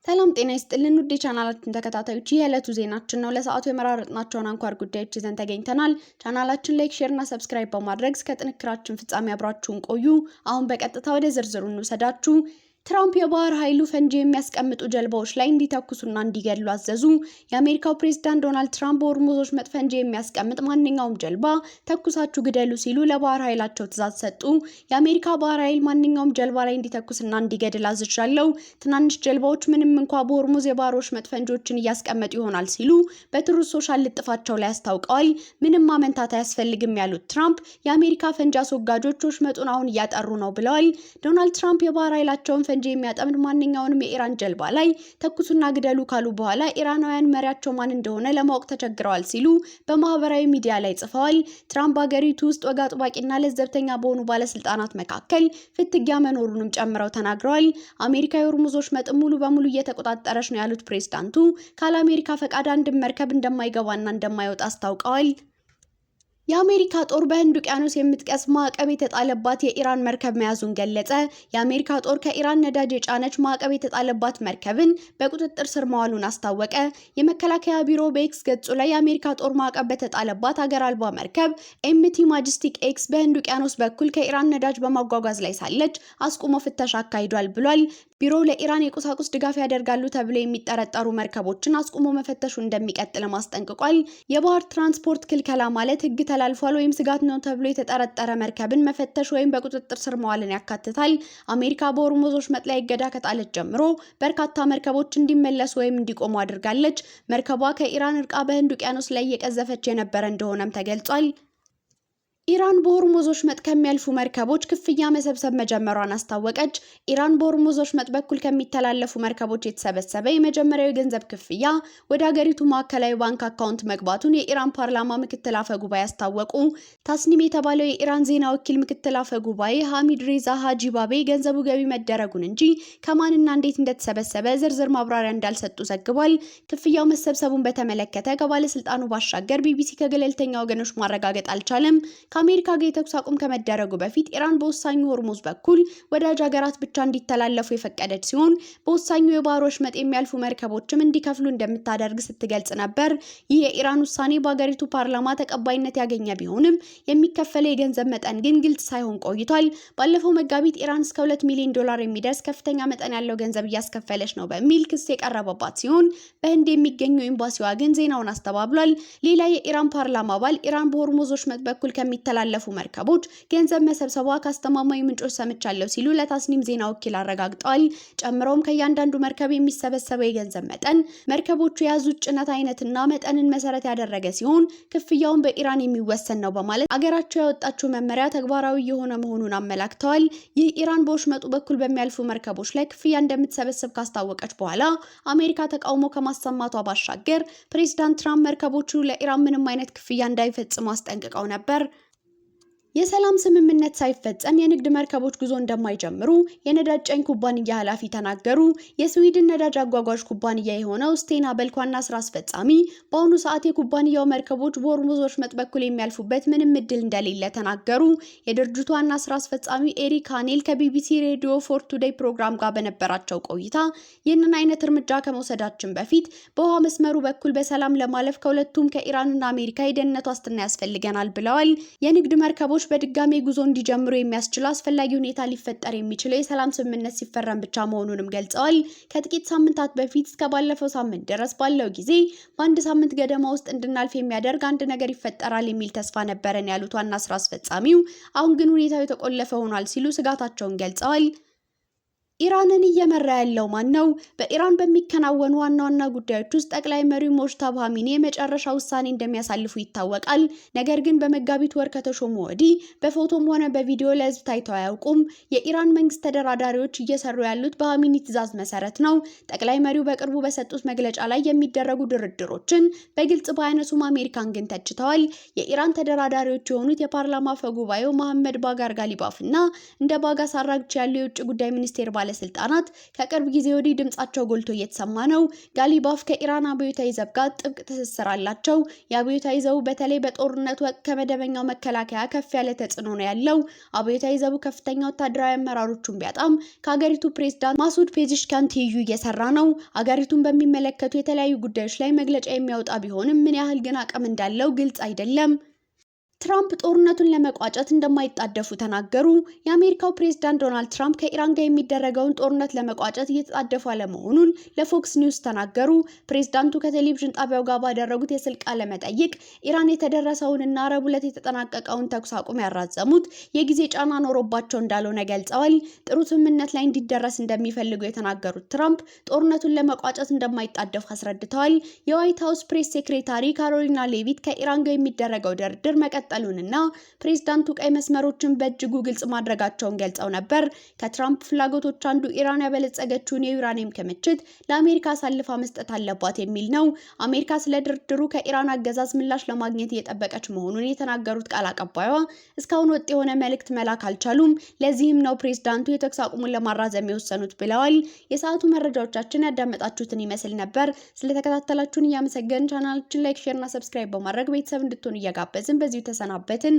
ሰላም ጤና ይስጥልን ውድ የቻናላችን ተከታታዮች የዕለቱ ዜናችን ነው። ለሰዓቱ የመራረጥናቸውን አንኳር ጉዳዮች ይዘን ተገኝተናል። ቻናላችን ላይክ፣ ሼር እና ሰብስክራይብ በማድረግ እስከ ጥንክራችን ፍጻሜ አብራችሁን ቆዩ። አሁን በቀጥታ ወደ ዝርዝሩ እንውሰዳችሁ። ትራምፕ የባህር ኃይሉ ፈንጂ የሚያስቀምጡ ጀልባዎች ላይ እንዲተኩሱና እንዲገድሉ አዘዙ። የአሜሪካው ፕሬዝዳንት ዶናልድ ትራምፕ በሆርሙዝ ወሽመጥ ፈንጂ የሚያስቀምጥ ማንኛውም ጀልባ ተኩሳችሁ ግደሉ ሲሉ ለባህር ኃይላቸው ትዕዛዝ ሰጡ። የአሜሪካ ባህር ኃይል ማንኛውም ጀልባ ላይ እንዲተኩስና እንዲገድል አዝዣለሁ። ትናንሽ ጀልባዎች ምንም እንኳን በሆርሙዝ የባህር ወሽመጥ ፈንጂዎችን እያስቀመጡ ይሆናል ሲሉ በትሩዝ ሶሻል ልጥፋቸው ላይ አስታውቀዋል። ምንም ማመንታት አያስፈልግም ያሉት ትራምፕ የአሜሪካ ፈንጂ አስወጋጆች ወሽመጡን አሁን እያጠሩ ነው ብለዋል። ዶናልድ ትራምፕ የባህር ኃይላቸውን ፈንጂ የሚያጠምድ ማንኛውንም የኢራን ጀልባ ላይ ተኩሱና ግደሉ ካሉ በኋላ ኢራናውያን መሪያቸው ማን እንደሆነ ለማወቅ ተቸግረዋል ሲሉ በማህበራዊ ሚዲያ ላይ ጽፈዋል። ትራምፕ ሀገሪቱ ውስጥ ወግ አጥባቂና ለዘብተኛ በሆኑ ባለስልጣናት መካከል ፍትጊያ መኖሩንም ጨምረው ተናግረዋል። አሜሪካ የሆርሙዝ ወሽመጥ ሙሉ በሙሉ እየተቆጣጠረች ነው ያሉት ፕሬዝዳንቱ ካለ አሜሪካ ፈቃድ አንድም መርከብ እንደማይገባና እንደማይወጣ አስታውቀዋል። የአሜሪካ ጦር በህንድ ውቅያኖስ የምትቀስ ማዕቀብ የተጣለባት የኢራን መርከብ መያዙን ገለጸ። የአሜሪካ ጦር ከኢራን ነዳጅ የጫነች ማዕቀብ የተጣለባት መርከብን በቁጥጥር ስር መዋሉን አስታወቀ። የመከላከያ ቢሮ በኤክስ ገጹ ላይ የአሜሪካ ጦር ማዕቀብ በተጣለባት ሀገር አልባ መርከብ ኤምቲ ማጀስቲክ ኤክስ በህንድ ውቅያኖስ በኩል ከኢራን ነዳጅ በማጓጓዝ ላይ ሳለች አስቁሞ ፍተሻ አካሂዷል ብሏል። ቢሮው ለኢራን የቁሳቁስ ድጋፍ ያደርጋሉ ተብለው የሚጠረጠሩ መርከቦችን አስቁሞ መፈተሹ እንደሚቀጥል አስጠንቅቋል። የባህር ትራንስፖርት ክልከላ ማለት ህግ ተላልፏል ወይም ስጋት ነው ተብሎ የተጠረጠረ መርከብን መፈተሽ ወይም በቁጥጥር ስር መዋልን ያካትታል። አሜሪካ በሆርሙዝ ወሽመጥ ላይ እገዳ ከጣለች ጀምሮ በርካታ መርከቦች እንዲመለሱ ወይም እንዲቆሙ አድርጋለች። መርከቧ ከኢራን እርቃ በህንድ ውቅያኖስ ላይ እየቀዘፈች የነበረ እንደሆነም ተገልጿል። ኢራን በሆርሙዝ ወሽመጥ ከሚያልፉ መርከቦች ክፍያ መሰብሰብ መጀመሯን አስታወቀች። ኢራን በሆርሙዝ ወሽመጥ በኩል ከሚተላለፉ መርከቦች የተሰበሰበ የመጀመሪያው የገንዘብ ክፍያ ወደ ሀገሪቱ ማዕከላዊ ባንክ አካውንት መግባቱን የኢራን ፓርላማ ምክትል አፈ ጉባኤ አስታወቁ። ታስኒም የተባለው የኢራን ዜና ወኪል ምክትል አፈ ጉባኤ ሐሚድ ሬዛ ሃጂባቤ ገንዘቡ ገቢ መደረጉን እንጂ ከማንና እንዴት እንደተሰበሰበ ዝርዝር ማብራሪያ እንዳልሰጡ ዘግቧል። ክፍያው መሰብሰቡን በተመለከተ ከባለስልጣኑ ባሻገር ቢቢሲ ከገለልተኛ ወገኖች ማረጋገጥ አልቻለም። ከአሜሪካ ጋር የተኩስ አቁም ከመደረጉ በፊት ኢራን በወሳኙ ሆርሙዝ በኩል ወዳጅ ሀገራት ብቻ እንዲተላለፉ የፈቀደች ሲሆን በወሳኙ የባህር ወሽመጥ የሚያልፉ መርከቦችም እንዲከፍሉ እንደምታደርግ ስትገልጽ ነበር። ይህ የኢራን ውሳኔ በሀገሪቱ ፓርላማ ተቀባይነት ያገኘ ቢሆንም የሚከፈለው የገንዘብ መጠን ግን ግልጽ ሳይሆን ቆይቷል። ባለፈው መጋቢት ኢራን እስከ $2 ሚሊዮን የሚደርስ ከፍተኛ መጠን ያለው ገንዘብ እያስከፈለች ነው በሚል ክስ የቀረበባት ሲሆን በህንድ የሚገኘው ኤምባሲዋ ግን ዜናውን አስተባብሏል። ሌላ የኢራን ፓርላማ አባል ኢራን በሆርሙዝ ወሽመጥ በኩል ተላለፉ መርከቦች ገንዘብ መሰብሰቧ ካስተማማኝ ምንጮች ሰምቻለሁ ሲሉ ለታስኒም ዜና ወኪል አረጋግጠዋል። ጨምሮም ከእያንዳንዱ መርከብ የሚሰበሰበው የገንዘብ መጠን መርከቦቹ የያዙት ጭነት አይነትና መጠንን መሰረት ያደረገ ሲሆን ክፍያውን በኢራን የሚወሰን ነው በማለት አገራቸው ያወጣችው መመሪያ ተግባራዊ የሆነ መሆኑን አመላክተዋል። ይህ ኢራን በወሽመጡ በኩል በሚያልፉ መርከቦች ላይ ክፍያ እንደምትሰበስብ ካስታወቀች በኋላ አሜሪካ ተቃውሞ ከማሰማቷ ባሻገር ፕሬዝዳንት ትራምፕ መርከቦቹ ለኢራን ምንም አይነት ክፍያ እንዳይፈጽሙ አስጠንቅቀው ነበር። የሰላም ስምምነት ሳይፈጸም የንግድ መርከቦች ጉዞ እንደማይጀምሩ የነዳጅ ጫኝ ኩባንያ ኃላፊ ተናገሩ። የስዊድን ነዳጅ አጓጓዥ ኩባንያ የሆነው ስቴና በልክ ዋና ስራ አስፈጻሚ በአሁኑ ሰዓት የኩባንያው መርከቦች በሆርሙዝ ወሽመጥ በኩል የሚያልፉበት ምንም እድል እንደሌለ ተናገሩ። የድርጅቱ ዋና ስራ አስፈጻሚ ኤሪክ ሃኔል ከቢቢሲ ሬዲዮ ፎር ቱዴይ ፕሮግራም ጋር በነበራቸው ቆይታ ይህንን አይነት እርምጃ ከመውሰዳችን በፊት በውሃ መስመሩ በኩል በሰላም ለማለፍ ከሁለቱም ከኢራንና አሜሪካ የደህንነት ዋስትና ያስፈልገናል ብለዋል። የንግድ መርከቦች በድጋሜ ጉዞ እንዲጀምሩ የሚያስችል አስፈላጊ ሁኔታ ሊፈጠር የሚችለው የሰላም ስምምነት ሲፈረም ብቻ መሆኑንም ገልጸዋል። ከጥቂት ሳምንታት በፊት እስከ ባለፈው ሳምንት ድረስ ባለው ጊዜ በአንድ ሳምንት ገደማ ውስጥ እንድናልፍ የሚያደርግ አንድ ነገር ይፈጠራል የሚል ተስፋ ነበረን ያሉት ዋና ስራ አስፈጻሚው አሁን ግን ሁኔታው የተቆለፈ ሆኗል ሲሉ ስጋታቸውን ገልጸዋል። ኢራንን እየመራ ያለው ማን ነው? በኢራን በሚከናወኑ ዋና ዋና ጉዳዮች ውስጥ ጠቅላይ መሪው ሞጅታባ ኻሜኒ የመጨረሻ ውሳኔ እንደሚያሳልፉ ይታወቃል። ነገር ግን በመጋቢት ወር ከተሾሙ ወዲህ በፎቶም ሆነ በቪዲዮ ለህዝብ ታይተው አያውቁም። የኢራን መንግስት ተደራዳሪዎች እየሰሩ ያሉት በኻሜኒ ትዕዛዝ መሰረት ነው። ጠቅላይ መሪው በቅርቡ በሰጡት መግለጫ ላይ የሚደረጉ ድርድሮችን በግልጽ ባያነሱም አሜሪካን ግን ተችተዋል። የኢራን ተደራዳሪዎች የሆኑት የፓርላማ አፈ ጉባኤው መሐመድ ባጋር ጋሊባፍ እና እንደ ባጋስ አራግቺ ያሉ የውጭ ጉዳይ ሚኒስቴር ባለስልጣናት ከቅርብ ጊዜ ወዲህ ድምጻቸው ጎልቶ እየተሰማ ነው። ጋሊባፍ ከኢራን አብዮታዊ ዘብ ጋር ጥብቅ ትስስር አላቸው። የአብዮታዊ ዘቡ በተለይ በጦርነት ወቅት ከመደበኛው መከላከያ ከፍ ያለ ተጽዕኖ ነው ያለው። አብዮታዊ ዘቡ ከፍተኛ ወታደራዊ አመራሮቹን ቢያጣም ከሀገሪቱ ፕሬዝዳንት ማሱድ ፔዚሽኪያን ትይዩ እየሰራ ነው። ሀገሪቱን በሚመለከቱ የተለያዩ ጉዳዮች ላይ መግለጫ የሚያወጣ ቢሆንም ምን ያህል ግን አቅም እንዳለው ግልጽ አይደለም። ትራምፕ ጦርነቱን ለመቋጨት እንደማይጣደፉ ተናገሩ። የአሜሪካው ፕሬዝዳንት ዶናልድ ትራምፕ ከኢራን ጋር የሚደረገውን ጦርነት ለመቋጨት እየተጣደፉ አለመሆኑን ለፎክስ ኒውስ ተናገሩ። ፕሬዝዳንቱ ከቴሌቪዥን ጣቢያው ጋር ባደረጉት የስልክ ቃለ መጠይቅ ኢራን የተደረሰውንና ረቡዕ ዕለት የተጠናቀቀውን ተኩስ አቁም ያራዘሙት የጊዜ ጫና ኖሮባቸው እንዳልሆነ ገልጸዋል። ጥሩ ስምምነት ላይ እንዲደረስ እንደሚፈልጉ የተናገሩት ትራምፕ ጦርነቱን ለመቋጨት እንደማይጣደፉ አስረድተዋል። የዋይት ሀውስ ፕሬስ ሴክሬታሪ ካሮሊና ሌቪት ከኢራን ጋር የሚደረገው ድርድር መቀጠሉንና ፕሬዝዳንቱ ቀይ መስመሮችን በእጅጉ ግልጽ ማድረጋቸውን ገልጸው ነበር። ከትራምፕ ፍላጎቶች አንዱ ኢራን ያበለጸገችውን የዩራኒየም ክምችት ለአሜሪካ አሳልፋ መስጠት አለባት የሚል ነው። አሜሪካ ስለ ድርድሩ ከኢራን አገዛዝ ምላሽ ለማግኘት እየጠበቀች መሆኑን የተናገሩት ቃል አቀባይዋ እስካሁን ወጥ የሆነ መልእክት መላክ አልቻሉም። ለዚህም ነው ፕሬዝዳንቱ የተኩስ አቁሙን ለማራዘም የወሰኑት ብለዋል። የሰዓቱ መረጃዎቻችን ያዳመጣችሁትን ይመስል ነበር። ስለተከታተላችሁን እያመሰገንን ቻናላችን ላይክ፣ ሼር እና ሰብስክራይብ በማድረግ ቤተሰብ እንድትሆኑ እየጋበዝን በዚሁ ተሰናበትን።